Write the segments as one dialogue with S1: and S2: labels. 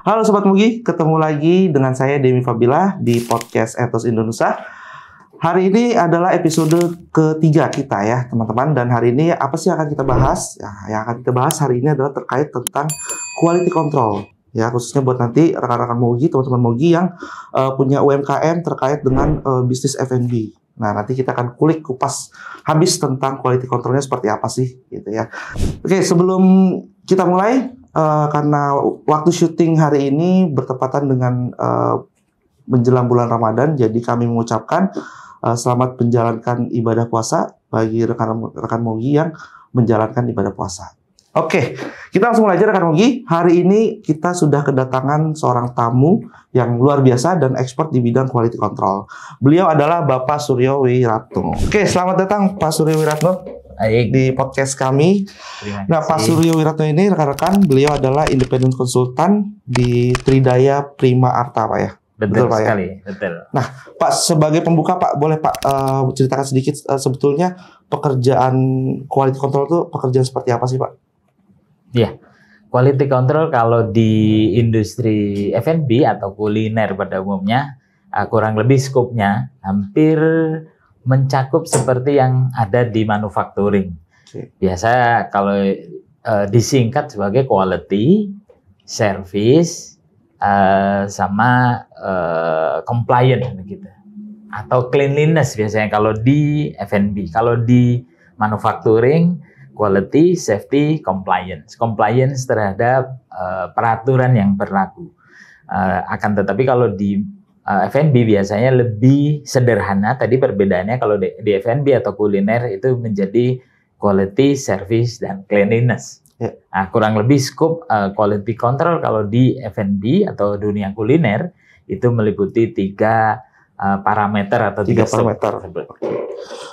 S1: Halo Sobat Mugi, ketemu lagi dengan saya Demi Fabila di podcast Ethos Indonesia. Hari ini adalah episode ketiga kita ya teman-teman. Dan hari ini apa sih yang akan kita bahas? Ya, yang akan kita bahas hari ini adalah terkait tentang quality control. Ya, khususnya buat nanti rekan-rekan Mugi, teman-teman Mugi yang punya UMKM terkait dengan bisnis F&B. Nah, nanti kita akan kupas habis tentang quality controlnya seperti apa sih gitu ya. Oke, sebelum kita mulai, karena waktu syuting hari ini bertepatan dengan menjelang bulan Ramadan, jadi kami mengucapkan selamat menjalankan ibadah puasa bagi rekan-rekan Mugi yang menjalankan ibadah puasa. Oke, kita langsung mulai aja rekan Mugi. Hari ini kita sudah kedatangan seorang tamu yang luar biasa dan expert di bidang quality control. Beliau adalah Bapak Suryo Wiratno. Oke, selamat datang Pak Suryo Wiratno di podcast kami. Nah, Pak Suryo Wiratno ini rekan-rekan, beliau adalah independent konsultan di Tridaya Prima Arta, Pak ya.
S2: Betul
S1: Pak
S2: sekali,
S1: ya?
S2: betul.
S1: Nah, Pak, sebagai pembuka, Pak, boleh Pak ceritakan sedikit sebetulnya pekerjaan quality control itu pekerjaan seperti apa sih, Pak?
S2: Ya, quality control kalau di industri F&B atau kuliner pada umumnya kurang lebih skopnya hampir mencakup seperti yang ada di manufacturing. Biasa kalau disingkat sebagai quality, service, sama compliant begitu, atau cleanliness biasanya kalau di F&B. Kalau di manufacturing, quality, safety, compliance. Compliance terhadap peraturan yang berlaku. Akan tetapi kalau di F&B biasanya lebih sederhana. Tadi perbedaannya kalau di F&B atau kuliner itu menjadi quality, service, dan cleanliness. Ya. Nah, kurang lebih skop quality control kalau di F&B atau dunia kuliner itu meliputi tiga parameter atau tiga
S1: parameter.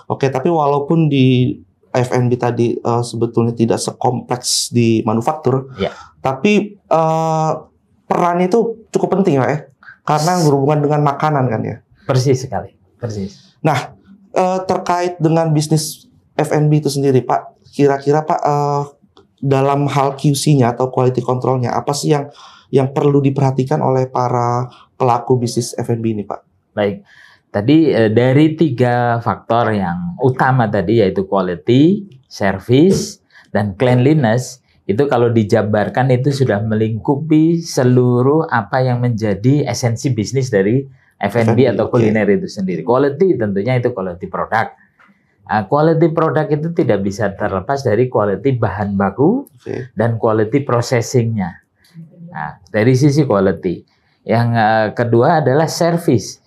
S1: Oke, tapi walaupun di F&B tadi sebetulnya tidak sekompleks di manufaktur, ya, tapi perannya itu cukup penting ya, karena berhubungan dengan makanan kan ya.
S2: Persis sekali, persis.
S1: Nah, terkait dengan bisnis F&B itu sendiri, Pak, kira-kira Pak dalam hal QC-nya atau quality control-nya apa sih yang perlu diperhatikan oleh para pelaku bisnis F&B ini, Pak?
S2: Baik. Tadi dari tiga faktor yang utama tadi yaitu quality, service, dan cleanliness, itu kalau dijabarkan itu sudah melingkupi seluruh apa yang menjadi esensi bisnis dari F&B atau kuliner itu sendiri. Quality tentunya itu quality product. Quality product itu tidak bisa terlepas dari quality bahan baku dan quality processing-nya. Nah, dari sisi quality. Yang kedua adalah service.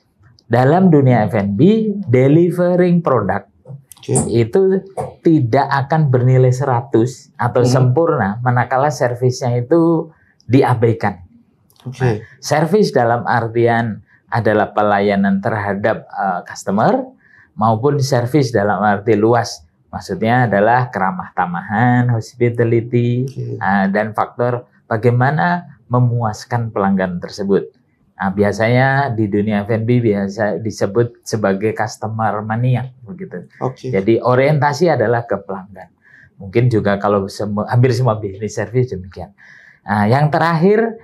S2: Dalam dunia F&B, delivering product itu tidak akan bernilai 100 atau sempurna manakala servisnya itu diabaikan. Nah, servis dalam artian adalah pelayanan terhadap customer maupun servis dalam arti luas. Maksudnya adalah keramah tamahan, hospitality, dan faktor bagaimana memuaskan pelanggan tersebut. Nah, biasanya di dunia F&B biasa disebut sebagai customer mania begitu. Jadi orientasi adalah ke pelanggan. Mungkin juga kalau hampir semua bisnis service demikian. Nah, yang terakhir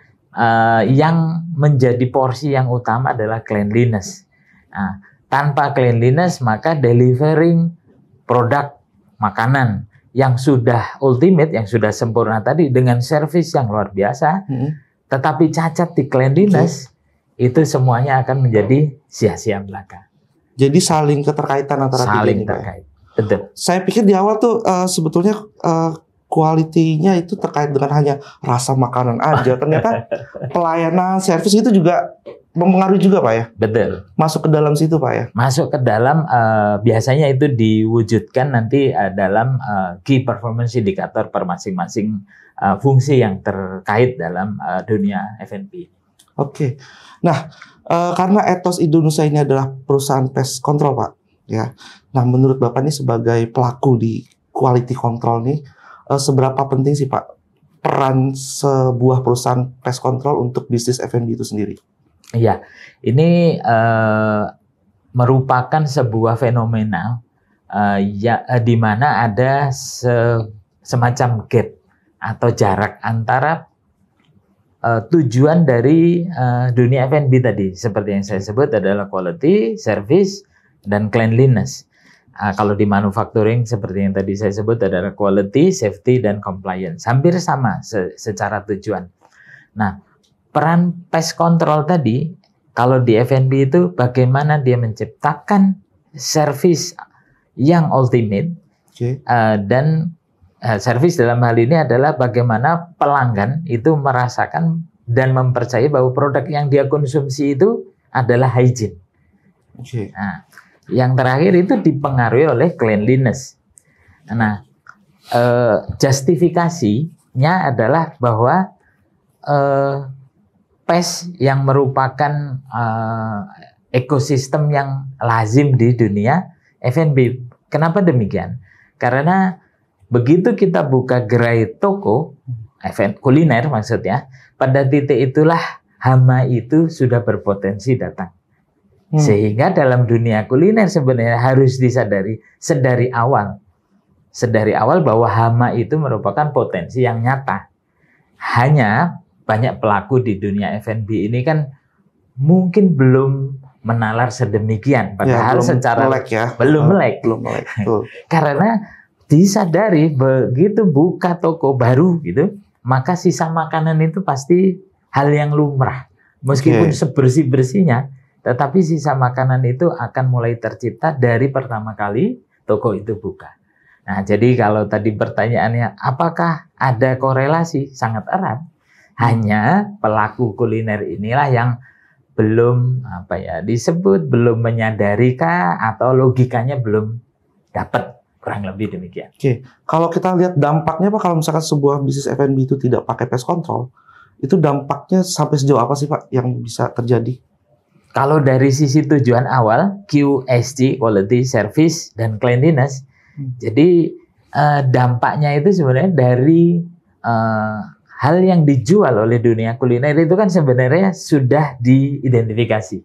S2: yang menjadi porsi yang utama adalah cleanliness. Nah, tanpa cleanliness maka delivering produk makanan yang sudah ultimate, yang sudah sempurna tadi dengan service yang luar biasa, tetapi cacat di cleanliness, itu semuanya akan menjadi sia-sia belaka.
S1: Jadi saling keterkaitan antara tiga ini,
S2: terkait. Betul.
S1: Saya pikir di awal tuh sebetulnya quality-nya itu terkait dengan hanya rasa makanan aja. Ternyata pelayanan, servis itu juga mempengaruhi juga, Pak ya?
S2: Betul.
S1: Masuk ke dalam situ, Pak ya?
S2: Masuk ke dalam, biasanya itu diwujudkan nanti dalam key performance indicator per masing-masing fungsi yang terkait dalam dunia F&B.
S1: Oke. Nah, karena Ethos Indonesia ini adalah perusahaan pest control, Pak, ya. Nah, menurut Bapak ini sebagai pelaku di quality control nih, seberapa penting sih, Pak, peran sebuah perusahaan pest control untuk bisnis F&B itu sendiri?
S2: Iya, ini merupakan sebuah fenomena di mana ada semacam gap atau jarak antara tujuan dari dunia F&B tadi seperti yang saya sebut adalah quality, service, dan cleanliness. Kalau di manufacturing seperti yang tadi saya sebut adalah quality, safety, dan compliance. Hampir sama secara tujuan. Nah, peran pest control tadi kalau di F&B itu bagaimana dia menciptakan service yang ultimate, dan service dalam hal ini adalah bagaimana pelanggan itu merasakan dan mempercayai bahwa produk yang dia konsumsi itu adalah hygiene. Nah, yang terakhir itu dipengaruhi oleh cleanliness. Nah, justifikasinya adalah bahwa pest yang merupakan ekosistem yang lazim di dunia F&B. Kenapa demikian? Karena begitu kita buka gerai toko, kuliner maksudnya, pada titik itulah hama itu sudah berpotensi datang. Sehingga dalam dunia kuliner sebenarnya harus disadari sedari awal bahwa hama itu merupakan potensi yang nyata. Hanya banyak pelaku di dunia F&B ini kan mungkin belum menalar sedemikian, padahal secara belum melek. Karena disadari begitu buka toko baru gitu, maka sisa makanan itu pasti hal yang lumrah. Meskipun sebersih-bersihnya, tetapi sisa makanan itu akan mulai tercipta dari pertama kali toko itu buka. Nah, jadi kalau tadi pertanyaannya apakah ada korelasi? Sangat erat. Hanya pelaku kuliner inilah yang belum disebut belum menyadari atau logikanya belum dapat, kurang lebih demikian.
S1: Kalau kita lihat dampaknya Pak, kalau misalkan sebuah bisnis F&B itu tidak pakai pest control, itu dampaknya sampai sejauh apa sih Pak yang bisa terjadi?
S2: Kalau dari sisi tujuan awal QSC, quality, service, dan cleanliness, jadi dampaknya itu sebenarnya dari hal yang dijual oleh dunia kuliner itu kan sebenarnya sudah diidentifikasi.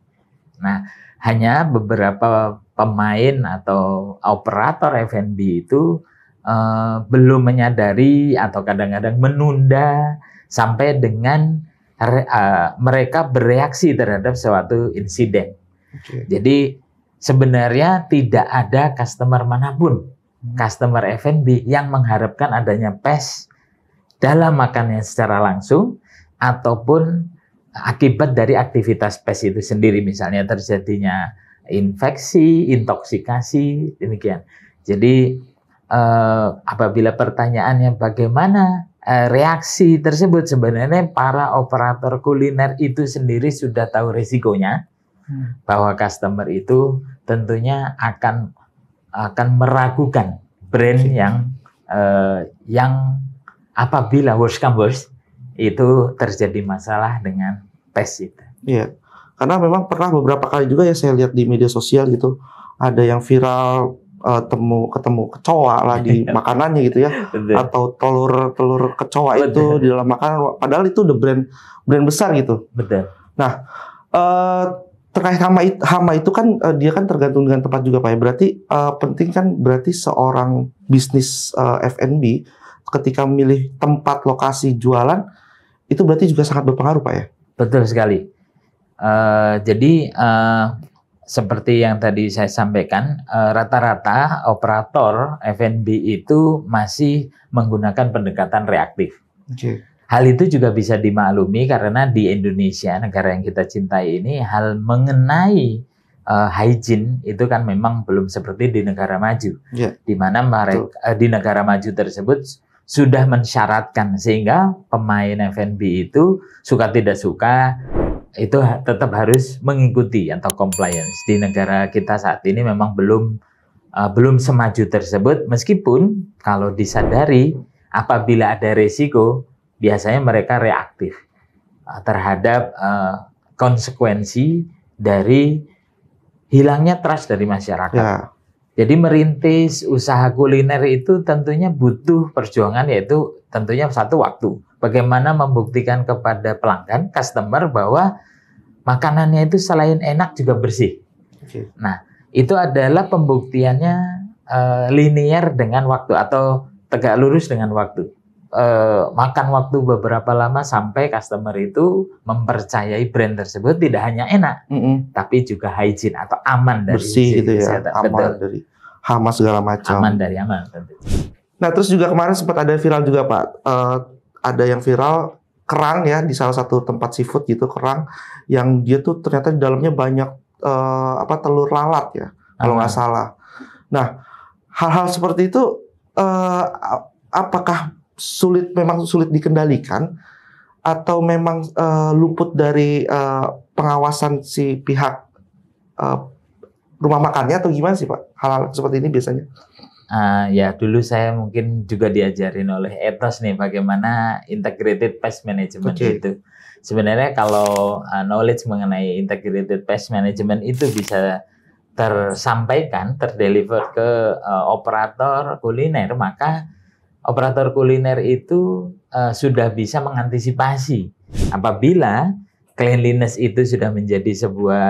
S2: Nah, hanya beberapa pemain atau operator F&B itu belum menyadari atau kadang-kadang menunda sampai dengan mereka bereaksi terhadap suatu insiden. Jadi sebenarnya tidak ada customer manapun, customer F&B yang mengharapkan adanya pest dalam makannya secara langsung ataupun akibat dari aktivitas pest itu sendiri, misalnya terjadinya infeksi, intoksikasi, demikian. Jadi apabila pertanyaannya bagaimana reaksi tersebut, sebenarnya para operator kuliner itu sendiri sudah tahu risikonya, bahwa customer itu tentunya akan meragukan brand yang apabila worst come worst itu terjadi masalah dengan pest itu.
S1: Iya, karena memang pernah beberapa kali juga ya saya lihat di media sosial gitu, ada yang viral ketemu kecoa lah di makanannya gitu ya. Betul. Atau telur kecoa itu di dalam makanan, padahal itu udah brand besar gitu.
S2: Betul.
S1: Nah, terkait hama itu kan dia kan tergantung dengan tempat juga Pak ya. Berarti penting kan, berarti seorang bisnis F&B ketika memilih tempat lokasi jualan itu berarti juga sangat berpengaruh Pak ya.
S2: Betul sekali. Jadi seperti yang tadi saya sampaikan, rata-rata operator F&B itu masih menggunakan pendekatan reaktif. Hal itu juga bisa dimaklumi karena di Indonesia, negara yang kita cintai ini, hal mengenai hygiene itu kan memang belum seperti di negara maju. Di mana di negara maju tersebut sudah mensyaratkan sehingga pemain F&B itu suka tidak suka itu tetap harus mengikuti atau compliance. Di negara kita saat ini memang belum semaju tersebut, meskipun kalau disadari apabila ada resiko biasanya mereka reaktif terhadap konsekuensi dari hilangnya trust dari masyarakat. Jadi merintis usaha kuliner itu tentunya butuh perjuangan, yaitu tentunya satu waktu. Bagaimana membuktikan kepada pelanggan, customer, bahwa makanannya itu selain enak juga bersih. Nah, itu adalah pembuktiannya linear dengan waktu atau tegak lurus dengan waktu. makan waktu beberapa lama sampai customer itu mempercayai brand tersebut tidak hanya enak, tapi juga hygiene atau aman dari
S1: bersih gitu ya,
S2: kesehatan.
S1: aman
S2: Betul.
S1: dari hama segala macam.
S2: Aman dari hama.
S1: Nah, terus juga kemarin sempat ada viral juga Pak, ada yang viral kerang ya di salah satu tempat seafood gitu, kerang yang dia tuh ternyata di dalamnya banyak telur lalat ya, kalau nggak salah. Nah, hal-hal seperti itu apakah memang sulit dikendalikan atau memang luput dari pengawasan si pihak rumah makannya atau gimana sih Pak? Hal-hal seperti ini biasanya?
S2: Ya dulu saya mungkin juga diajarin oleh Ethos nih bagaimana integrated pest management itu. Sebenarnya kalau knowledge mengenai integrated pest management itu bisa tersampaikan, terdeliver ke operator kuliner, maka operator kuliner itu sudah bisa mengantisipasi apabila cleanliness itu sudah menjadi sebuah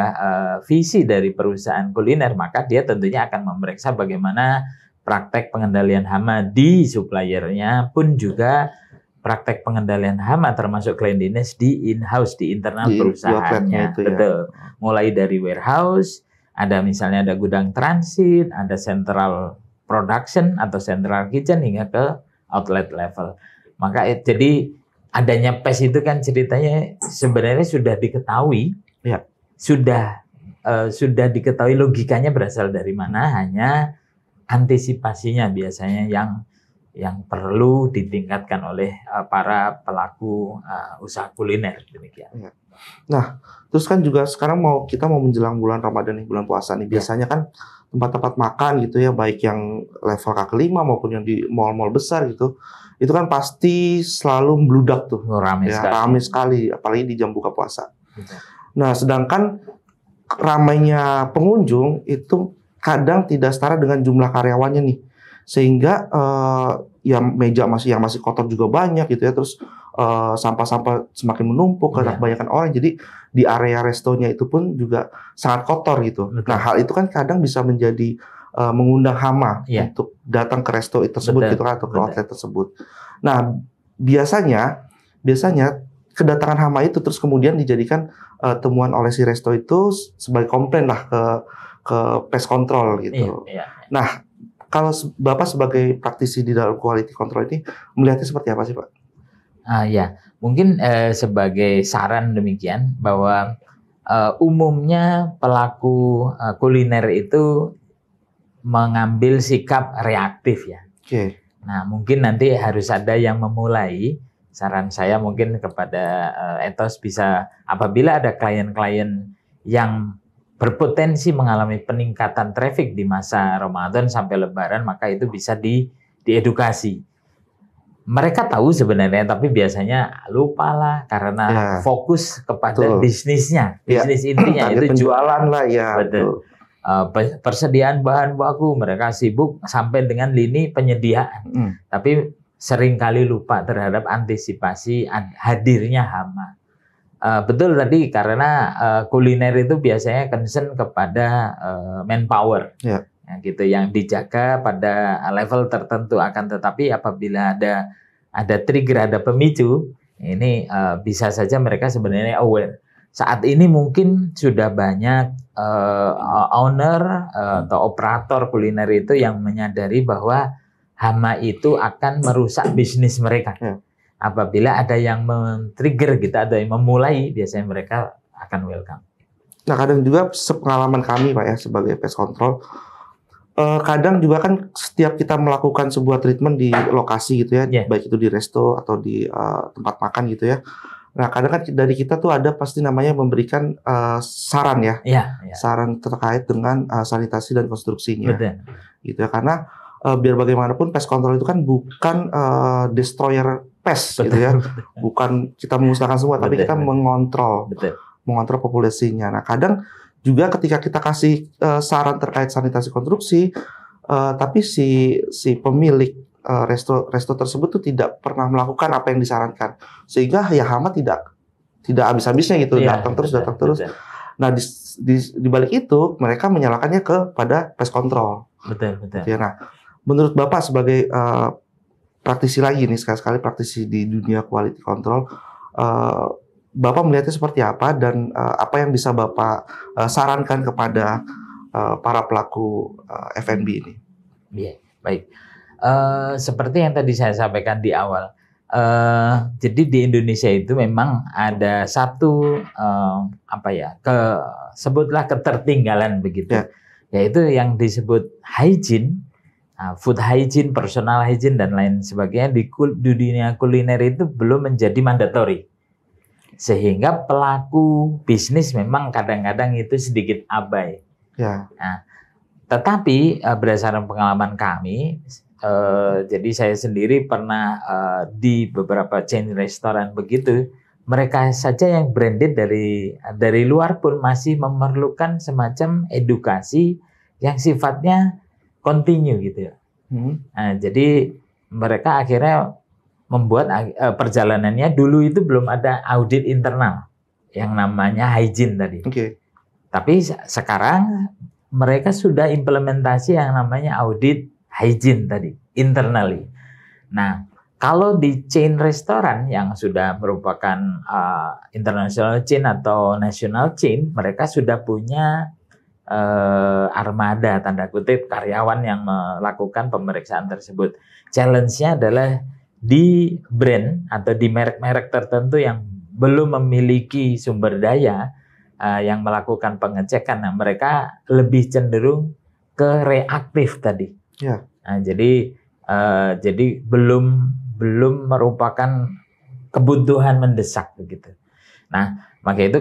S2: visi dari perusahaan kuliner, maka dia tentunya akan memeriksa bagaimana praktek pengendalian hama di suppliernya pun juga praktek pengendalian hama termasuk cleanliness di in-house, di internal perusahaannya. Betul. Mulai dari warehouse, ada misalnya ada gudang transit, ada central production atau central kitchen hingga ke outlet level. Maka jadi adanya PES itu kan ceritanya sebenarnya sudah diketahui,
S1: ya.
S2: Sudah diketahui logikanya berasal dari mana, hanya antisipasinya biasanya yang perlu ditingkatkan oleh para pelaku usaha kuliner demikian.
S1: Ya. Nah, terus kan juga sekarang kita mau menjelang bulan Ramadan nih, bulan puasa nih. Biasanya kan tempat-tempat makan gitu ya, baik yang level kaki 5 maupun yang di mall-mall besar gitu, itu kan pasti selalu membludak tuh.
S2: Ramai
S1: sekali, apalagi di jam buka puasa. Nah, sedangkan ramainya pengunjung itu kadang tidak setara dengan jumlah karyawannya nih, sehingga yang meja yang masih kotor juga banyak gitu ya, terus sampah-sampah semakin menumpuk karena kebanyakan orang, jadi di area restonya itu pun juga sangat kotor gitu. Betul. Nah, hal itu kan kadang bisa menjadi mengundang hama untuk datang ke resto tersebut gitu kan, atau ke outlet tersebut. Nah, biasanya kedatangan hama itu terus kemudian dijadikan temuan oleh si resto itu sebagai komplain lah ke pest control gitu. Nah, kalau Bapak sebagai praktisi di dalam quality control ini melihatnya seperti apa sih Pak?
S2: Ya, mungkin sebagai saran demikian bahwa umumnya pelaku kuliner itu mengambil sikap reaktif ya. Nah, mungkin nanti harus ada yang memulai. Saran saya mungkin kepada Ethos bisa, apabila ada klien-klien yang berpotensi mengalami peningkatan traffic di masa Ramadan sampai Lebaran, maka itu bisa diedukasi. Mereka tahu sebenarnya, tapi biasanya lupa lah karena fokus kepada bisnisnya, bisnis intinya itu
S1: jualan lah ya.
S2: Betul. Persediaan bahan baku, mereka sibuk sampai dengan lini penyediaan, tapi seringkali lupa terhadap antisipasi hadirnya hama. Betul tadi, karena kuliner itu biasanya concern kepada manpower, gitu, yang dijaga pada level tertentu. Akan tetapi apabila ada trigger, ada pemicu, ini bisa saja mereka sebenarnya aware. Saat ini mungkin sudah banyak owner atau operator kuliner itu yang menyadari bahwa hama itu akan merusak bisnis mereka. Apabila ada yang men-trigger gitu, ada yang memulai, biasanya mereka akan welcome.
S1: Nah, kadang juga sepengalaman kami Pak ya sebagai pest control, kadang juga kan setiap kita melakukan sebuah treatment di lokasi gitu ya, baik itu di resto atau di tempat makan gitu ya. Nah, kadang kan dari kita tuh ada pasti namanya memberikan saran ya, saran terkait dengan sanitasi dan konstruksinya.
S2: Betul.
S1: Gitu ya, karena biar bagaimanapun pest control itu kan bukan destroyer pest gitu ya, bukan kita memusnahkan semua, tapi kita mengontrol populasinya. Nah, kadang juga ketika kita kasih saran terkait sanitasi konstruksi, tapi si pemilik resto tersebut tuh tidak pernah melakukan apa yang disarankan, sehingga ya hama tidak habis-habisnya gitu, datang terus. Nah, di balik itu mereka menyalahkannya kepada pest control.
S2: Betul.
S1: Ya, nah, menurut Bapak sebagai praktisi lagi nih, sekali-sekali praktisi di dunia quality control. Bapak melihatnya seperti apa dan apa yang bisa Bapak sarankan kepada para pelaku F&B ini?
S2: Iya, baik. Seperti yang tadi saya sampaikan di awal, jadi di Indonesia itu memang ada satu sebutlah ketertinggalan begitu, yaitu yang disebut hygiene, food hygiene, personal hygiene dan lain sebagainya di dunia kuliner itu belum menjadi mandatory. Sehingga pelaku bisnis memang kadang-kadang itu sedikit abai.
S1: Ya.
S2: Nah, tetapi berdasarkan pengalaman kami, jadi saya sendiri pernah di beberapa chain restoran begitu, mereka saja yang branded dari luar pun masih memerlukan semacam edukasi yang sifatnya continue gitu ya. Nah, jadi mereka akhirnya membuat perjalanannya dulu itu belum ada audit internal yang namanya hygiene tadi. Tapi sekarang mereka sudah implementasi yang namanya audit hygiene tadi internally. Nah, kalau di chain restoran yang sudah merupakan international chain atau national chain, mereka sudah punya armada tanda kutip karyawan yang melakukan pemeriksaan tersebut. Challenge-nya adalah di brand atau di merek-merek tertentu yang belum memiliki sumber daya yang melakukan pengecekan, nah, mereka lebih cenderung ke reaktif tadi. Nah, jadi belum merupakan kebutuhan mendesak begitu. Nah, maka itu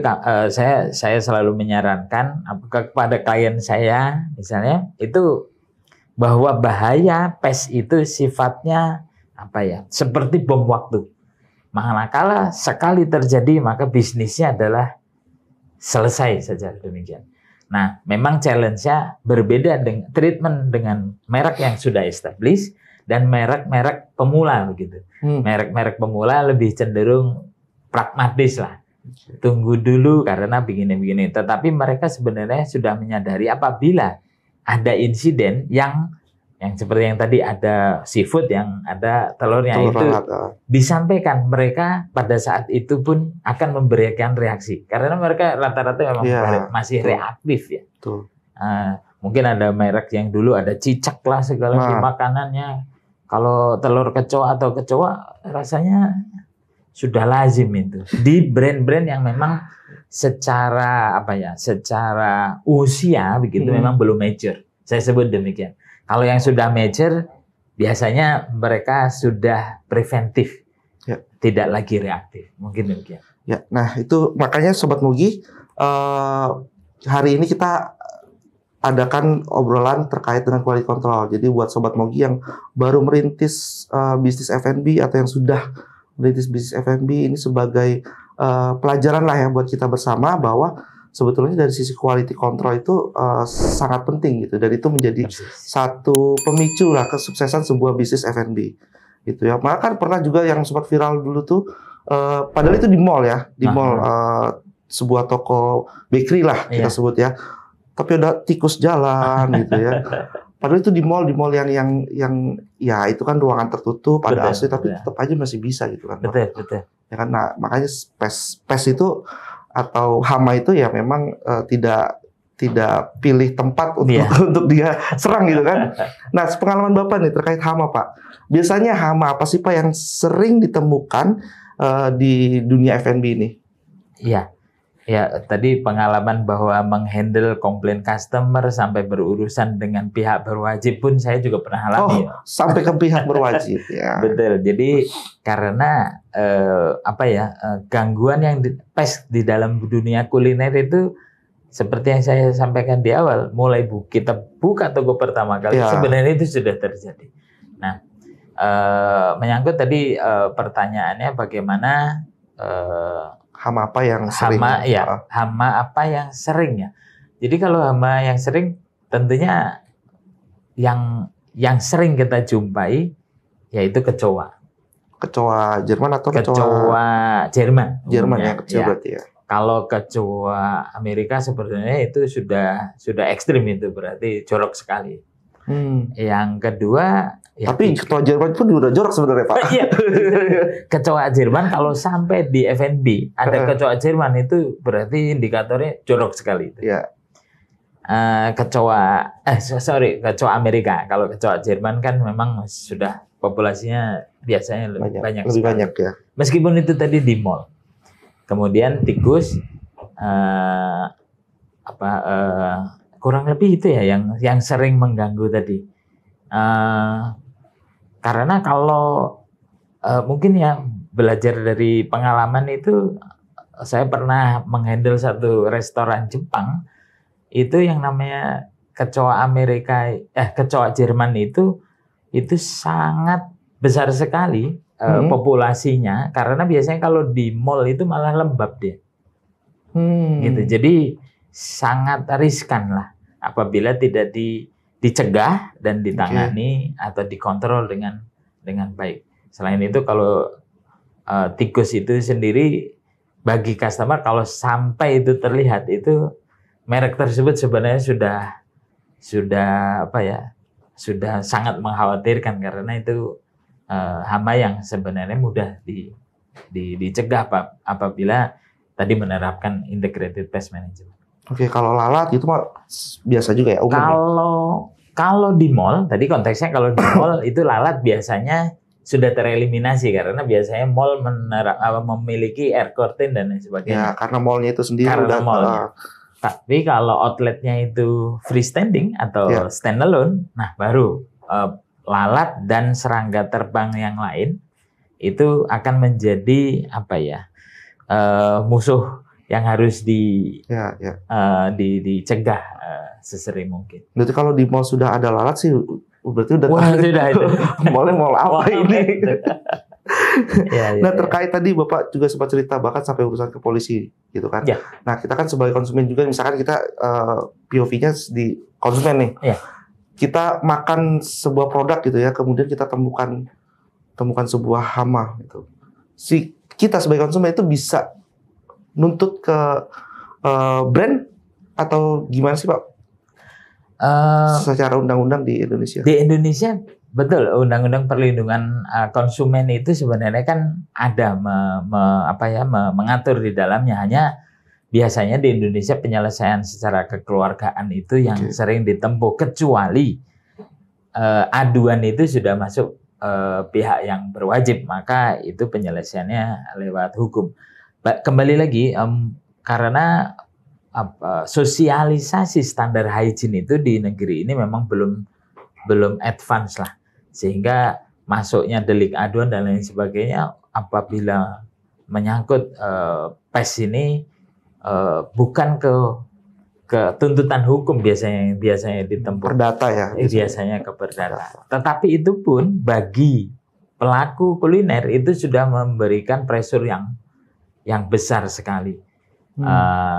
S2: saya selalu menyarankan kepada klien saya misalnya itu bahwa bahaya pes itu sifatnya seperti bom waktu. Manakala sekali terjadi maka bisnisnya adalah selesai saja demikian. Nah, memang challenge-nya berbeda dengan treatment dengan merek yang sudah established dan merek-merek pemula begitu. Merek-merek pemula lebih cenderung pragmatis lah. Tunggu dulu karena begini-begini. Tetapi mereka sebenarnya sudah menyadari apabila ada insiden yang seperti yang tadi ada seafood yang ada telurnya itu disampaikan, mereka pada saat itu pun akan memberikan reaksi karena mereka rata-rata memang masih reaktif ya. Mungkin ada merek yang dulu ada cicak lah segala di makanannya. Kalau telur kecoa atau kecoa rasanya sudah lazim itu di brand-brand yang memang secara secara usia begitu memang belum mature. Saya sebut demikian. Kalau yang sudah mature, biasanya mereka sudah preventif, tidak lagi reaktif. Mungkin demikian.
S1: Ya, nah itu makanya Sobat Mugi, hari ini kita adakan obrolan terkait dengan quality control. Jadi buat Sobat Mugi yang baru merintis bisnis F&B atau yang sudah merintis bisnis F&B, ini sebagai pelajaran lah ya buat kita bersama bahwa sebetulnya dari sisi quality control itu sangat penting gitu, dan itu menjadi satu pemicu lah kesuksesan sebuah bisnis F&B gitu ya. Malah kan pernah juga yang sempat viral dulu tuh, padahal itu di mall ya, di mall sebuah toko bakery lah kita sebut ya, tapi ada tikus jalan gitu ya. Padahal itu di mall yang ya itu kan ruangan tertutup, ada AC tapi tetap aja masih bisa gitu kan.
S2: Betul.
S1: Ya kan, nah makanya pes itu atau hama itu ya memang tidak pilih tempat untuk dia serang gitu kan. Nah, pengalaman Bapak nih terkait hama, Pak. Biasanya hama apa sih Pak yang sering ditemukan di dunia F&B ini?
S2: Iya. Ya, tadi pengalaman bahwa menghandle komplain customer sampai berurusan dengan pihak berwajib pun saya juga pernah alami.
S1: Sampai ke pihak berwajib ya.
S2: Betul. Jadi karena gangguan yang pes di dalam dunia kuliner itu seperti yang saya sampaikan di awal, mulai kita buka toko pertama kali sebenarnya itu sudah terjadi. Nah, menyangkut tadi pertanyaannya bagaimana
S1: hama apa yang sering?
S2: Hama apa yang sering ya. Jadi kalau hama yang sering tentunya yang sering kita jumpai yaitu kecoa.
S1: Kecoa Jerman atau
S2: kecoa Jerman?
S1: Jerman yang kecil berarti ya.
S2: Kalau kecoa Amerika sebenarnya itu sudah ekstrim, itu berarti jorok sekali. Yang kedua Ya.
S1: Tapi kecoa Jerman pun udah jorok sebenarnya Pak.
S2: Iya. Kecoa Jerman kalau sampai di F&B ada kecoa Jerman itu berarti indikatornya jorok sekali.
S1: Iya.
S2: Kecoa Amerika. Kalau kecoa Jerman kan memang sudah populasinya biasanya lebih banyak
S1: ya.
S2: Meskipun itu tadi di mall. Kemudian tikus kurang lebih itu ya yang sering mengganggu tadi. Karena kalau mungkin ya belajar dari pengalaman itu, saya pernah menghandle satu restoran Jepang. Itu yang namanya kecoa Jerman itu sangat besar sekali populasinya, karena biasanya kalau di mall itu malah lembab dia. Gitu. Jadi sangat riskan lah apabila tidak dicegah dan ditangani atau dikontrol dengan baik. Selain itu kalau tikus itu sendiri bagi customer kalau sampai itu terlihat itu merek tersebut sebenarnya sudah sangat mengkhawatirkan karena itu hama yang sebenarnya mudah dicegah apabila tadi menerapkan integrated pest management.
S1: Oke, kalau lalat itu mah biasa juga ya umum.
S2: Kalau di mall, tadi konteksnya kalau di mall itu lalat biasanya sudah tereliminasi karena biasanya mall memiliki air curtain dan lain sebagainya.
S1: Ya, karena mallnya itu sendiri
S2: mallnya. Tapi kalau outletnya itu freestanding atau standalone, nah baru lalat dan serangga terbang yang lain itu akan menjadi musuh yang harus dicegah sesering mungkin.
S1: Berarti kalau di mall sudah ada lalat sih, berarti udah
S2: itu.
S1: Mallnya mall apa ini?
S2: Nah,
S1: terkait tadi Bapak juga sempat cerita bahkan sampai urusan ke polisi gitu kan.
S2: Ya.
S1: Nah, kita kan sebagai konsumen juga, misalkan kita POV-nya di konsumen nih.
S2: Ya.
S1: Kita makan sebuah produk gitu ya, kemudian kita temukan sebuah hama gitu. Kita sebagai konsumen itu bisa nuntut ke brand atau gimana sih Pak? Secara undang-undang di Indonesia.
S2: Di Indonesia betul, Undang-Undang Perlindungan Konsumen itu sebenarnya kan ada mengatur di dalamnya. Hanya biasanya di Indonesia penyelesaian secara kekeluargaan itu yang sering ditempuh, kecuali aduan itu sudah masuk pihak yang berwajib, maka itu penyelesaiannya lewat hukum. Kembali lagi karena sosialisasi standar hygiene itu di negeri ini memang belum advance lah, sehingga masuknya delik aduan dan lain sebagainya apabila menyangkut pes ini bukan ke tuntutan hukum biasanya ditempuh
S1: perdata ya,
S2: biasanya ke perdata. Tetapi itu pun bagi pelaku kuliner itu sudah memberikan pressure yang besar sekali.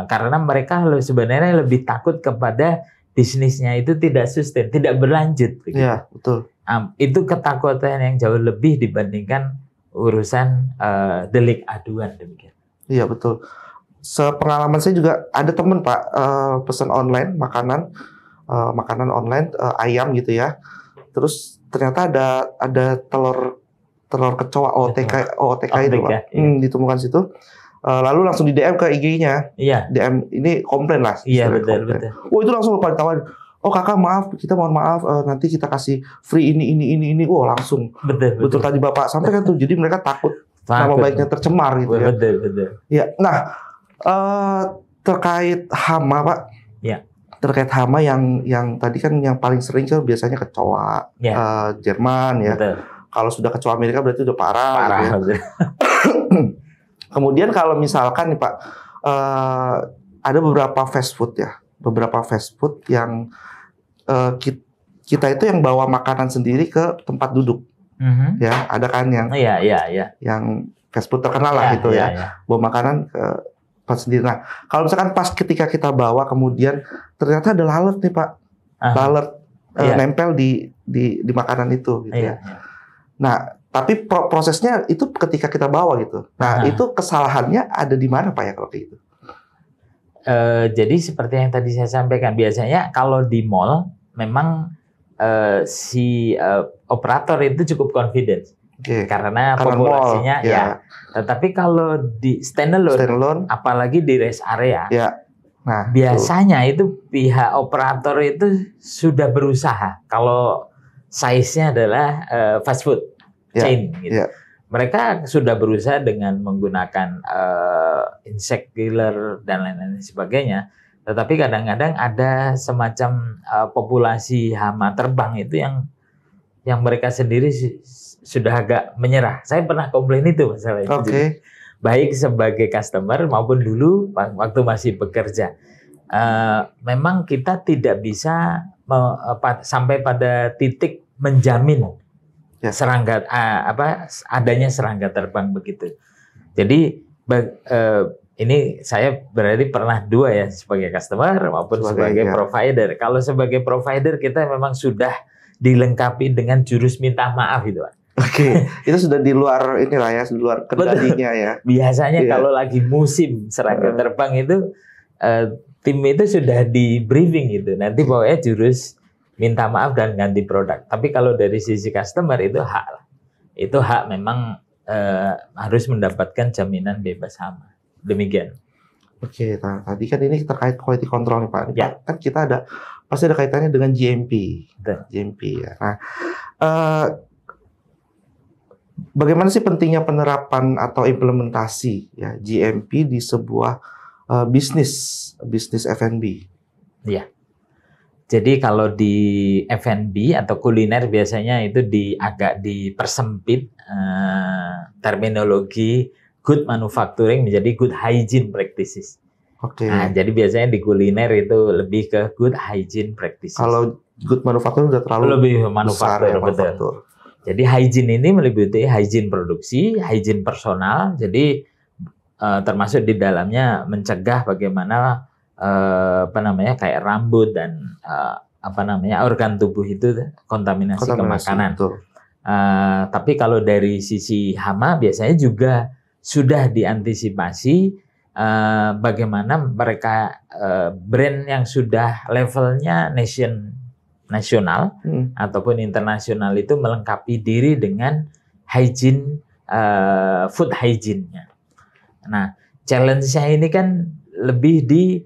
S2: Karena mereka sebenarnya lebih takut kepada bisnisnya itu tidak sustain, tidak berlanjut.
S1: Iya, betul.
S2: Itu ketakutan yang jauh lebih dibandingkan urusan delik aduan demikian.
S1: Iya, betul. Sepengalaman saya juga ada teman Pak pesan online makanan online ayam gitu ya. Terus ternyata ada telur kecoa OOTK itu Pak. Ditemukan situ. Lalu langsung di DM ke IG-nya.
S2: Iya.
S1: DM ini komplain lah.
S2: Iya, betul.
S1: Oh, itu langsung lupa ditawarin. Oh, kakak maaf, kita mohon maaf, nanti kita kasih free ini. Oh, langsung. Betul tadi Bapak sampaikan tuh. Jadi mereka takut nama baiknya tercemar gitu ya.
S2: Betul.
S1: Ya, nah terkait hama Pak.
S2: Ya.
S1: Terkait hama yang tadi kan yang paling sering kan biasanya kecoa Jerman ya.
S2: Betul.
S1: Kalau sudah kecoa Amerika berarti udah parah gitu ya. Kemudian kalau misalkan nih Pak, ada beberapa fast food yang kita itu yang bawa makanan sendiri ke tempat duduk, ya ada kan yang yang fast food terkenal lah gitu ya, bawa makanan ke tempat sendiri. Nah kalau misalkan pas ketika kita bawa kemudian ternyata ada lalat nih Pak, lalat nempel di makanan itu gitu ya. Nah tapi prosesnya itu ketika kita bawa gitu. Nah, itu kesalahannya ada di mana Pak ya kalau kayak gitu?
S2: Jadi seperti yang tadi saya sampaikan, biasanya kalau di mall memang si operator itu cukup confident. Karena
S1: Karena
S2: populasinya
S1: mall,
S2: ya. Tetapi kalau di standalone, apalagi di rest area,
S1: nah,
S2: biasanya itu pihak operator itu sudah berusaha. Kalau size-nya adalah fast food chain, gitu. Mereka sudah berusaha dengan menggunakan insect killer dan lain-lain sebagainya. Tetapi kadang-kadang ada semacam populasi hama terbang itu yang mereka sendiri sudah agak menyerah. Saya pernah komplain itu masalahnya. Baik sebagai customer maupun dulu waktu masih bekerja. Memang kita tidak bisa sampai pada titik menjamin serangga adanya serangga terbang begitu. Jadi ini saya berarti pernah dua ya, sebagai customer maupun sebagai provider. Kalau sebagai provider kita memang sudah dilengkapi dengan jurus minta maaf itu, Pak.
S1: Itu sudah di luar inilah ya, di luar kendalinya ya.
S2: Biasanya kalau lagi musim serangga terbang itu tim itu sudah di briefing gitu. Nanti pokoknya jurus minta maaf dan ganti produk. Tapi kalau dari sisi customer itu hak lah. Itu hak memang harus mendapatkan jaminan bebas hama. Demikian.
S1: Nah tadi kan ini terkait quality control nih Pak. Kan kita pasti ada kaitannya dengan GMP. GMP ya. Nah, bagaimana sih pentingnya penerapan atau implementasi ya GMP di sebuah bisnis F&B?
S2: Iya. Jadi kalau di F&B atau kuliner biasanya itu agak dipersempit terminologi good manufacturing menjadi good hygiene practices. Nah, jadi biasanya di kuliner itu lebih ke good hygiene practices.
S1: Kalau good manufacturing udah terlalu
S2: lebih manufaktur. Jadi hygiene ini meliputi hygiene produksi, hygiene personal. Jadi termasuk di dalamnya mencegah bagaimana kayak rambut dan organ tubuh itu kontaminasi ke makanan. Tapi kalau dari sisi hama biasanya juga sudah diantisipasi bagaimana mereka brand yang sudah levelnya nasional ataupun internasional itu melengkapi diri dengan hygiene, food hygiene-nya. Nah, challenge-nya ini kan lebih di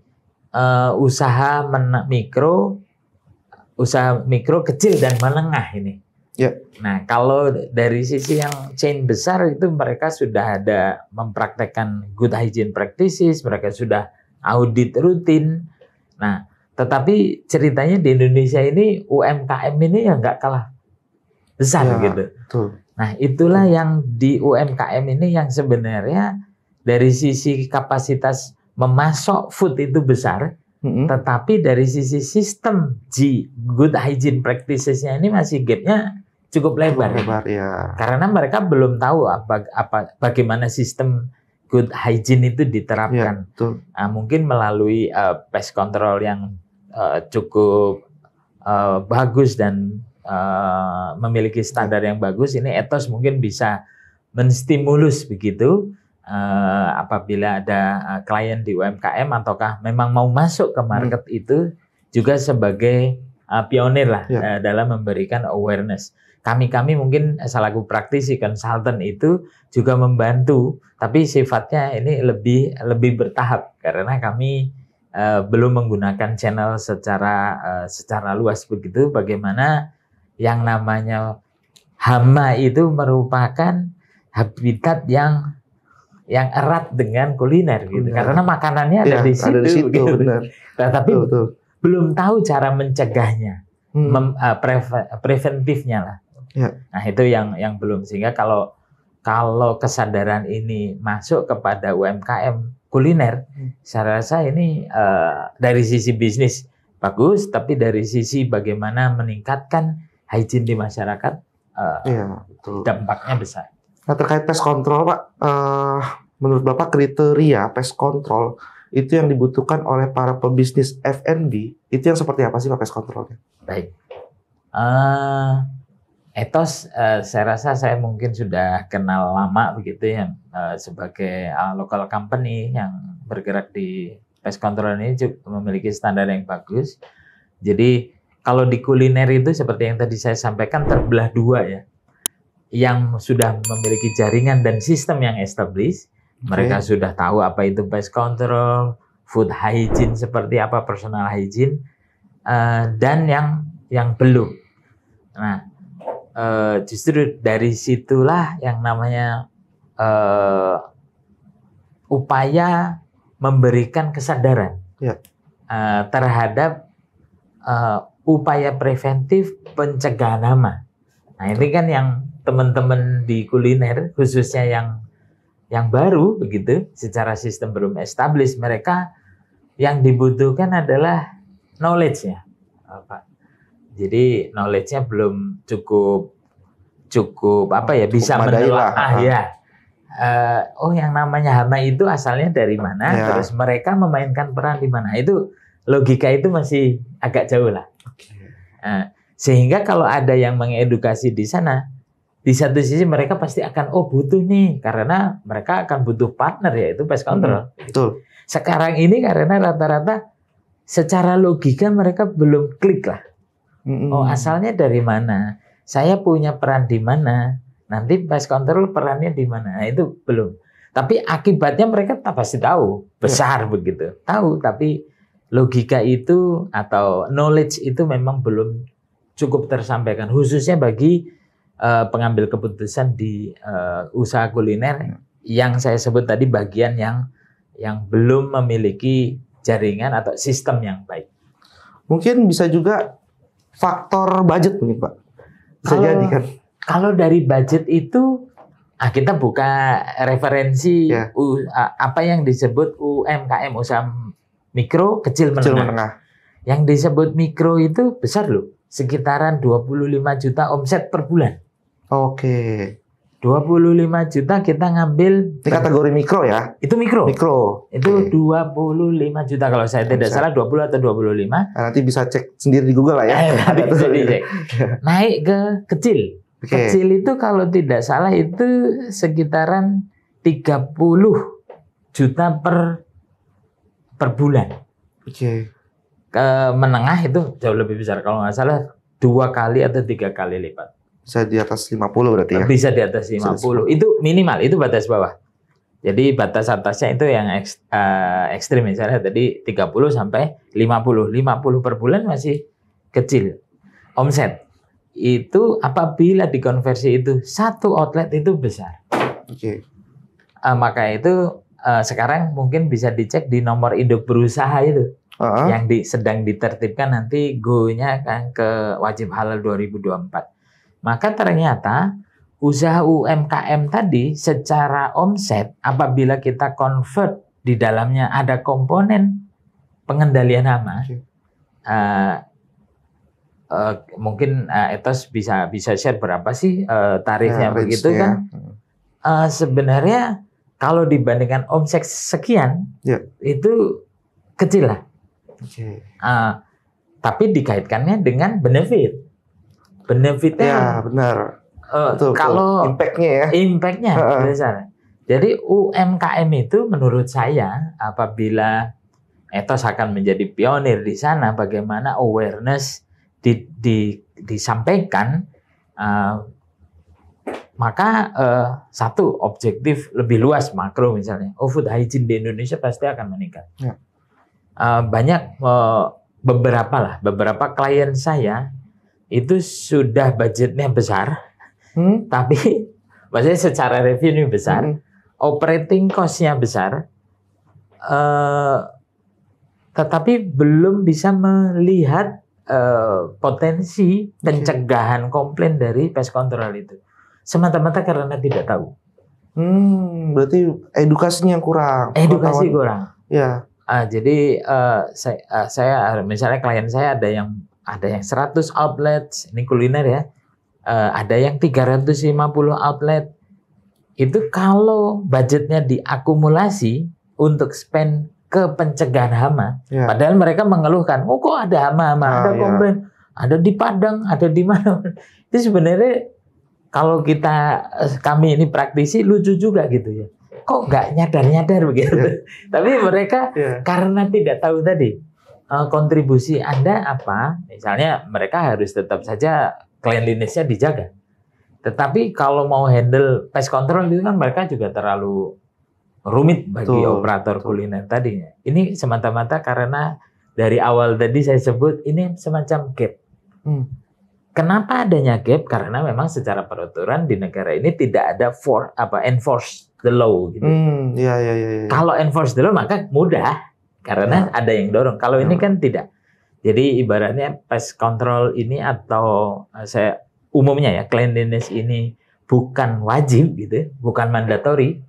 S2: usaha mikro, kecil dan menengah ini. Nah, kalau dari sisi yang chain besar itu mereka sudah ada mempraktekkan good hygiene practices, mereka sudah audit rutin. Nah, tetapi ceritanya di Indonesia ini UMKM ini ya nggak kalah besar gitu. Nah, itulah yang di UMKM ini yang sebenarnya dari sisi kapasitas memasok food itu besar, tetapi dari sisi sistem good hygiene practices-nya ini masih gap-nya cukup lebar
S1: ya.
S2: Karena mereka belum tahu bagaimana sistem good hygiene itu diterapkan. Mungkin melalui pest control yang cukup bagus dan memiliki standar yang bagus. Ini Ethos mungkin bisa menstimulus begitu apabila ada klien di UMKM ataukah memang mau masuk ke market itu juga sebagai pionir lah dalam memberikan awareness. Kami mungkin selaku praktisi konsultan itu juga membantu, tapi sifatnya ini lebih bertahap karena kami belum menggunakan channel secara luas begitu. Bagaimana yang namanya hama itu merupakan habitat yang erat dengan kuliner gitu, karena makanannya ada di situ gitu. Tapi belum tahu cara mencegahnya, preventifnya lah. Nah itu yang belum, sehingga kalau kesadaran ini masuk kepada UMKM kuliner, saya rasa ini dari sisi bisnis bagus, tapi dari sisi bagaimana meningkatkan hygiene di masyarakat, dampaknya besar.
S1: Nah terkait pest control Pak, menurut Bapak kriteria pest control itu yang dibutuhkan oleh para pebisnis F&B itu yang seperti apa sih Pak pest controlnya?
S2: Baik. Ethos, saya rasa saya mungkin sudah kenal lama begitu ya, sebagai local company yang bergerak di pest control ini juga memiliki standar yang bagus. Jadi kalau di kuliner itu seperti yang tadi saya sampaikan terbelah dua ya. Yang sudah memiliki jaringan dan sistem yang established, mereka sudah tahu apa itu pest control, food hygiene seperti apa, personal hygiene, dan yang belum. Nah, justru dari situlah yang namanya upaya memberikan kesadaran terhadap upaya preventif pencegahan hama. Nah, ini kan yang teman-teman di kuliner khususnya yang baru begitu, secara sistem belum established, mereka yang dibutuhkan adalah knowledge ya, Pak. Jadi knowledge-nya belum cukup apa ya, bisa menelaah ya. Yang namanya hama itu asalnya dari mana, terus mereka memainkan peran di mana. Itu logika itu masih agak jauh lah. Sehingga kalau ada yang mengedukasi di sana, di satu sisi mereka pasti akan butuh nih, karena mereka akan butuh partner yaitu pest control.
S1: Betul.
S2: Sekarang ini karena rata-rata secara logika mereka belum klik lah. Asalnya dari mana? Saya punya peran di mana? Nanti pest control perannya di mana? Nah, itu belum. Tapi akibatnya mereka pasti tahu, besar begitu. Tahu, tapi logika itu atau knowledge itu memang belum cukup tersampaikan, khususnya bagi pengambil keputusan di usaha kuliner yang saya sebut tadi, bagian yang belum memiliki jaringan atau sistem yang baik.
S1: Mungkin bisa juga faktor budget mungkin Pak. Bisa jadi kan.
S2: Kalau dari budget itu kita buka referensi apa yang disebut UMKM, usaha mikro, kecil, menengah. Yang disebut mikro itu besar loh, sekitaran 25 juta omset per bulan.
S1: Oke.
S2: 25 juta kita ngambil.
S1: Ini kategori mikro ya?
S2: Itu mikro. Itu 25 juta kalau saya tidak salah, 20 atau 25.
S1: Nanti bisa cek sendiri di Google lah ya.
S2: Nanti bisa dicek. Naik ke kecil. Kecil itu kalau tidak salah itu sekitaran 30 juta per bulan. Ke menengah itu jauh lebih besar, kalau nggak salah 2 kali atau 3 kali lipat.
S1: Bisa di atas 50 berarti ya?
S2: Bisa di atas 50. Itu minimal, itu batas bawah. Jadi batas atasnya itu yang ekstrim, misalnya tadi 30 sampai 50. 50 per bulan masih kecil. Omset itu apabila dikonversi itu satu outlet itu besar. Maka itu sekarang mungkin bisa dicek di nomor induk berusaha itu. Yang sedang ditertibkan, nanti go-nya akan ke wajib halal 2024. Maka ternyata usaha UMKM tadi secara omset, apabila kita convert di dalamnya ada komponen pengendalian hama, mungkin Ethos bisa share berapa sih tarifnya begitu kan? Sebenarnya kalau dibandingkan omset sekian, itu kecil lah. Tapi dikaitkannya dengan benefit. Benefitnya
S1: benar.
S2: Kalau impactnya besar. Jadi UMKM itu menurut saya, apabila Ethos akan menjadi pionir di sana, bagaimana awareness disampaikan, maka satu objektif lebih luas makro, misalnya food hygiene di Indonesia pasti akan meningkat. Banyak beberapa klien saya itu sudah budgetnya besar, tapi maksudnya secara revenue besar, operating cost-nya besar, tetapi belum bisa melihat potensi pencegahan komplain dari pest control itu, semata-mata karena tidak tahu.
S1: Berarti edukasinya kurang.
S2: Edukasi kurang.
S1: Ya.
S2: Jadi saya misalnya klien saya ada yang 100 outlets, ini kuliner ya. Ada yang 350 outlet. Itu kalau budgetnya diakumulasi untuk spend ke pencegahan hama, padahal mereka mengeluhkan, kok ada hama-hama, ada komplain, ada di Padang, ada di mana. Itu sebenarnya kalau kami ini praktisi lucu juga gitu ya. Kok nggak nyadar-nyadar begitu. Tapi mereka karena tidak tahu tadi. kontribusi Anda apa? Misalnya mereka harus tetap saja cleanliness-nya dijaga. Tetapi kalau mau handle pest control itu kan mereka juga terlalu rumit bagi operator kuliner tadinya. Ini semata-mata karena dari awal tadi saya sebut ini semacam gap. Kenapa adanya gap? Karena memang secara peraturan di negara ini tidak ada enforce the law gitu.
S1: Ya.
S2: Kalau enforce the law maka mudah karena ada yang dorong. Kalau ini kan tidak. Jadi ibaratnya pest control ini atau umumnya ya cleanliness ini bukan wajib gitu, bukan mandatory.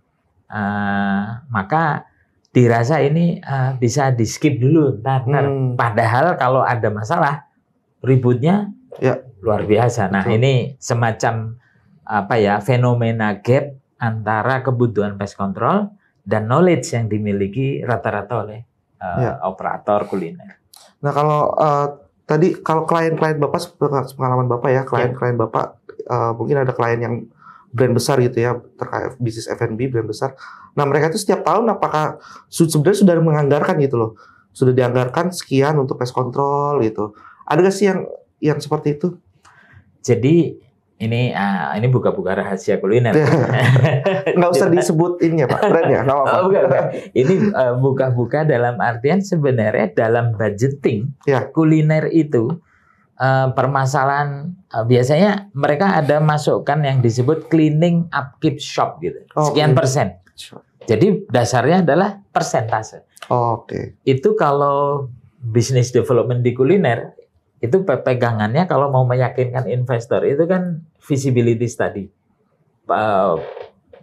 S2: Maka dirasa ini bisa di skip dulu ntar. Padahal kalau ada masalah ributnya luar biasa. Nah, ini semacam fenomena gap antara kebutuhan pest control dan knowledge yang dimiliki rata-rata oleh operator kuliner.
S1: Nah, kalau klien-klien Bapak, pengalaman Bapak ya, klien-klien Bapak mungkin ada klien yang brand besar gitu ya, terkait bisnis F&B brand besar. Nah, mereka itu setiap tahun apakah sebenarnya sudah menganggarkan gitu loh, sudah dianggarkan sekian untuk pest control gitu. Ada nggak sih yang seperti itu?
S2: Jadi ini buka-buka rahasia kuliner.
S1: Nggak usah disebutin ya Pak, brandnya.
S2: Bukan. Ini buka-buka dalam artian sebenarnya dalam budgeting kuliner itu. Permasalahan biasanya mereka ada masukkan yang disebut cleaning upkeep shop gitu, sekian persen. Jadi dasarnya adalah persentase. Itu kalau business development di kuliner itu pegangannya kalau mau meyakinkan investor itu kan feasibility study,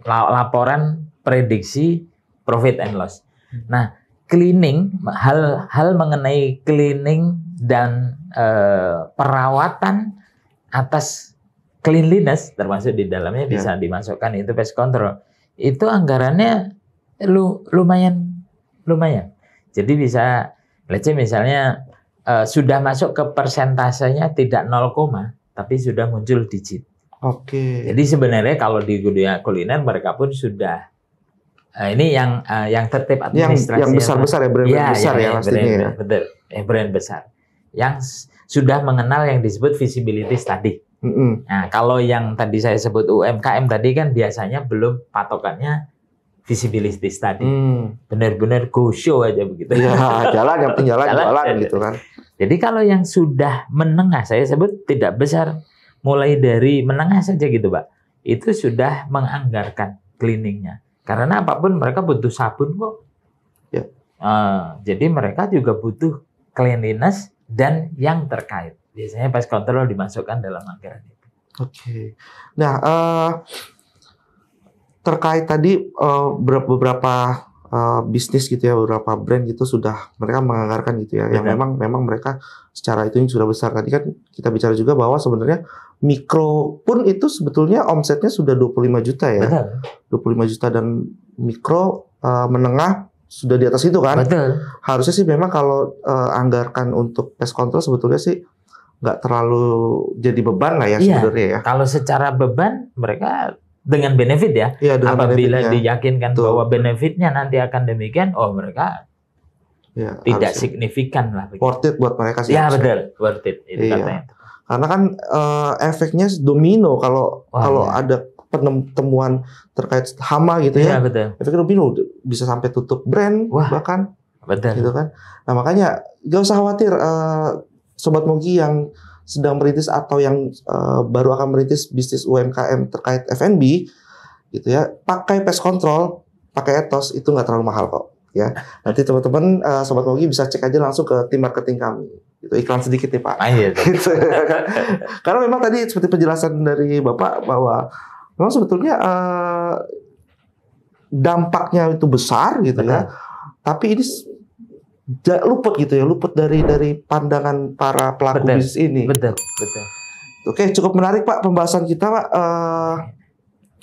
S2: laporan prediksi profit and loss. Nah, cleaning hal mengenai cleaning dan perawatan atas cleanliness termasuk di dalamnya bisa dimasukkan itu pest control. Itu anggarannya lumayan. Jadi bisa misalnya sudah masuk ke persentasenya tidak 0, tapi sudah muncul digit. Jadi sebenarnya kalau di dunia kuliner mereka pun sudah ini yang tertib administrasi
S1: yang besar-besar ya, brand besar ya pastinya.
S2: Betul, brand besar yang sudah mengenal yang disebut feasibility study. Nah, kalau yang tadi saya sebut UMKM tadi kan biasanya belum patokannya feasibility study. Benar-benar go show aja begitu.
S1: Ya, jalan yang penting jalan gitu kan.
S2: Jadi kalau yang sudah menengah, saya sebut tidak besar, mulai dari menengah saja gitu, Pak. Itu sudah menganggarkan cleaningnya. Karena apapun mereka butuh sabun kok. Jadi mereka juga butuh cleanliness dan yang terkait. Biasanya pest control dimasukkan dalam anggaran itu.
S1: Nah, terkait tadi beberapa bisnis gitu ya, beberapa brand gitu sudah mereka menganggarkan gitu ya. Yang memang mereka secara itu sudah besar. Tadi kan kita bicara juga bahwa sebenarnya mikro pun itu sebetulnya omsetnya sudah 25 juta ya. 25 juta dan mikro menengah sudah di atas itu kan. Harusnya sih memang kalau anggarkan untuk pest control sebetulnya sih nggak terlalu jadi beban lah ya sebenarnya ya.
S2: Kalau secara beban mereka dengan benefit ya. Apabila diyakinkan bahwa benefitnya nanti akan demikian, mereka tidak signifikan lah.
S1: Worth it buat mereka sih.
S2: Betul, worth it itu katanya.
S1: Karena kan efeknya domino kalau ada penemuan terkait hama gitu ya. Efeknya domino bisa sampai tutup brand bahkan. Gitu kan. Nah, makanya gak usah khawatir Sobat Mogi yang sedang merintis atau yang baru akan merintis bisnis UMKM terkait F&B gitu ya, pakai pest control, pakai Ethos itu nggak terlalu mahal kok ya. Nanti teman-teman Sobat Mogi bisa cek aja langsung ke tim marketing kami. Itu iklan sedikit nih Pak. Gitu. Karena memang tadi seperti penjelasan dari Bapak bahwa memang sebetulnya dampaknya itu besar gitu ya. Tapi ini luput dari pandangan para pelaku bisnis ini.
S2: Betul.
S1: Oke, cukup menarik Pak pembahasan kita Pak.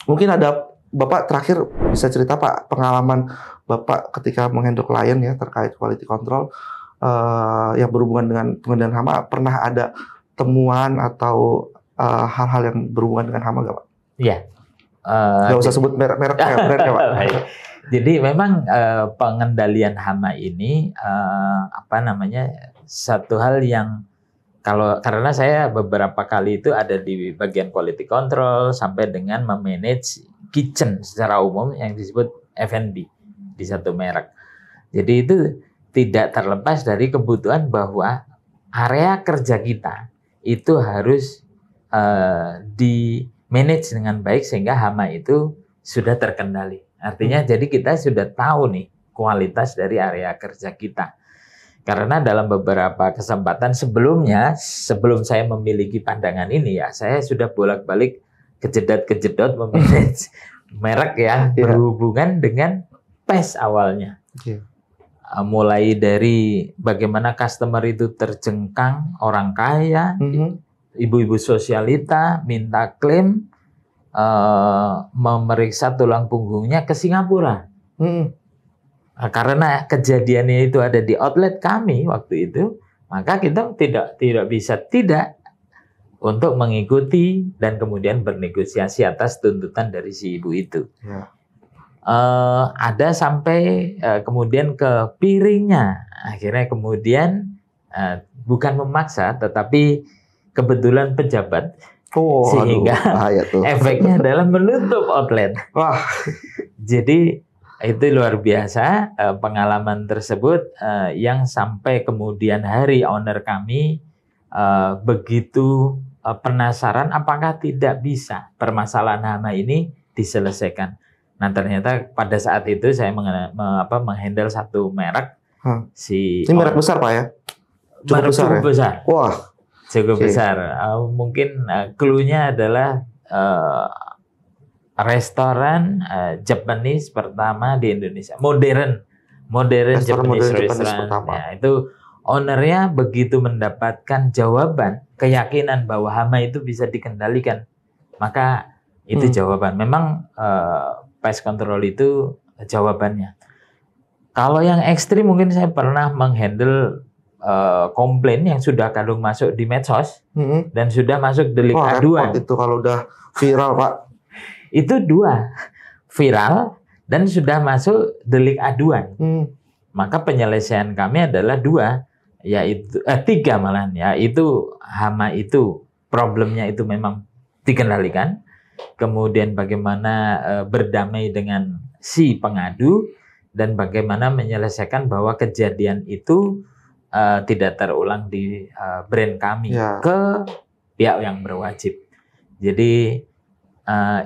S1: Mungkin ada Bapak terakhir bisa cerita Pak pengalaman Bapak ketika menghandle klien ya terkait quality control yang berhubungan dengan pengendalian hama. Pernah ada temuan atau hal-hal yang berhubungan dengan hama nggak Pak?
S2: Iya.
S1: Nggak usah sebut merek-mereknya, brandnya Pak.
S2: Jadi memang pengendalian hama ini satu hal yang karena saya beberapa kali itu ada di bagian quality control sampai dengan memanage kitchen secara umum yang disebut F&B di satu merek. Jadi itu tidak terlepas dari kebutuhan bahwa area kerja kita itu harus di manage dengan baik sehingga hama itu sudah terkendali. Artinya jadi kita sudah tahu nih kualitas dari area kerja kita. Karena dalam beberapa kesempatan sebelumnya, sebelum saya memiliki pandangan ini ya, saya sudah bolak-balik kejedot memanage merek yang berhubungan dengan pes awalnya. Mulai dari bagaimana customer itu terjengkang, orang kaya, ibu-ibu sosialita minta klaim, memeriksa tulang punggungnya ke Singapura. Karena kejadiannya itu ada di outlet kami waktu itu, maka kita tidak bisa tidak untuk mengikuti dan kemudian bernegosiasi atas tuntutan dari si ibu itu. Ada sampai kemudian ke piringnya, akhirnya kemudian bukan memaksa, tetapi kebetulan pejabat, sehingga efeknya adalah menutup outlet.
S1: Wah,
S2: jadi itu luar biasa pengalaman tersebut yang sampai kemudian hari owner kami begitu penasaran apakah tidak bisa permasalahan hama ini diselesaikan. Nah ternyata pada saat itu saya menghandle satu merek.
S1: Ini merek besar Pak ya?
S2: Cukup besar.
S1: Wah,
S2: cukup besar. Mungkin clue-nya adalah restoran Japanese pertama di Indonesia, modern Japanese restaurant. Ya, itu ownernya begitu mendapatkan jawaban, keyakinan bahwa hama itu bisa dikendalikan, maka itu jawaban. Memang pest control itu jawabannya. Kalau yang ekstrim mungkin saya pernah menghandle komplain yang sudah kadung masuk di medsos dan sudah masuk delik aduan.
S1: Itu kalau udah viral Pak.
S2: Itu 2, viral dan sudah masuk delik aduan. Maka penyelesaian kami adalah 2, yaitu 3 malahan, yaitu hama itu problemnya itu memang dikendalikan, kemudian bagaimana berdamai dengan si pengadu dan bagaimana menyelesaikan bahwa kejadian itu tidak terulang di brand kami ke pihak yang berwajib. Jadi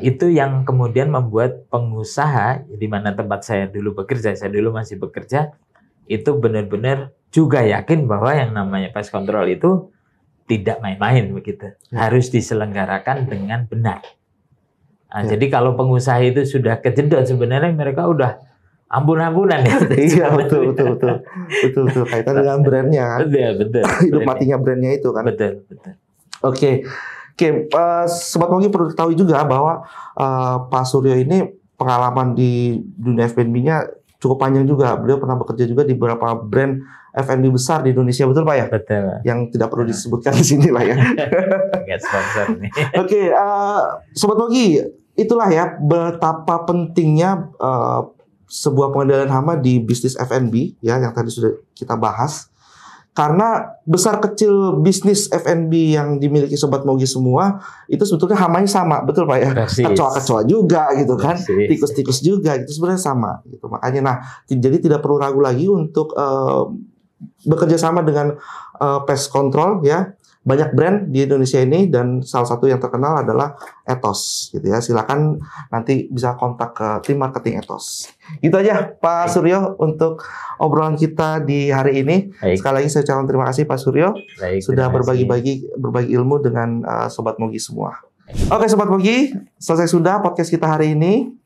S2: itu yang kemudian membuat pengusaha di mana tempat saya dulu masih bekerja, itu benar-benar juga yakin bahwa yang namanya pest control itu tidak main-main begitu, harus diselenggarakan dengan benar. Jadi kalau pengusaha itu sudah kejedot sebenarnya mereka udah ampun-ampunan ya.
S1: Iya betul kaitan dengan brandnya.
S2: Betul.
S1: Hidup matinya brandnya itu kan.
S2: Betul.
S1: Oke, Sobat Mogi perlu ketahui juga bahwa Pak Suryo ini pengalaman di dunia F&B-nya cukup panjang juga. Beliau pernah bekerja juga di beberapa brand F&B besar di Indonesia, betul Pak ya?
S2: Betul.
S1: Yang tidak perlu disebutkan di sini lah ya.
S2: Nggak sponsor nih.
S1: Oke, Sobat Mogi, itulah ya betapa pentingnya sebuah pengendalian hama di bisnis F&B ya yang tadi sudah kita bahas. Karena besar kecil bisnis F&B yang dimiliki Sobat Mogi semua itu sebetulnya hamanya sama, betul Pak ya? Kecoa-kecoa juga gitu kan, tikus-tikus juga gitu sebenarnya sama gitu. Makanya jadi tidak perlu ragu lagi untuk bekerja sama dengan pest control ya. Banyak brand di Indonesia ini dan salah satu yang terkenal adalah Ethos gitu ya. Silakan nanti bisa kontak ke tim marketing Ethos. Gitu aja Pak Suryo untuk obrolan kita di hari ini.
S2: Baik.
S1: Sekali lagi saya ucapkan terima kasih Pak Suryo sudah berbagi ilmu dengan Sobat Mogi semua. Oke Sobat Mogi, selesai sudah podcast kita hari ini.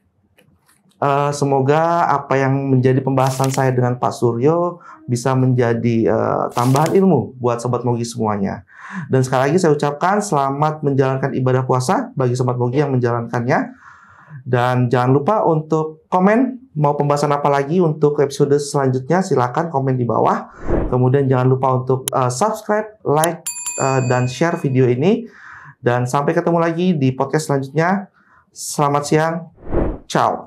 S1: Semoga apa yang menjadi pembahasan saya dengan Pak Suryo bisa menjadi tambahan ilmu buat Sobat Mogi semuanya. Dan sekali lagi saya ucapkan selamat menjalankan ibadah puasa bagi Sobat Mogi yang menjalankannya. Dan jangan lupa untuk komen mau pembahasan apa lagi untuk episode selanjutnya, silakan komen di bawah. Kemudian jangan lupa untuk subscribe, like, dan share video ini. Dan sampai ketemu lagi di podcast selanjutnya. Selamat siang. Ciao.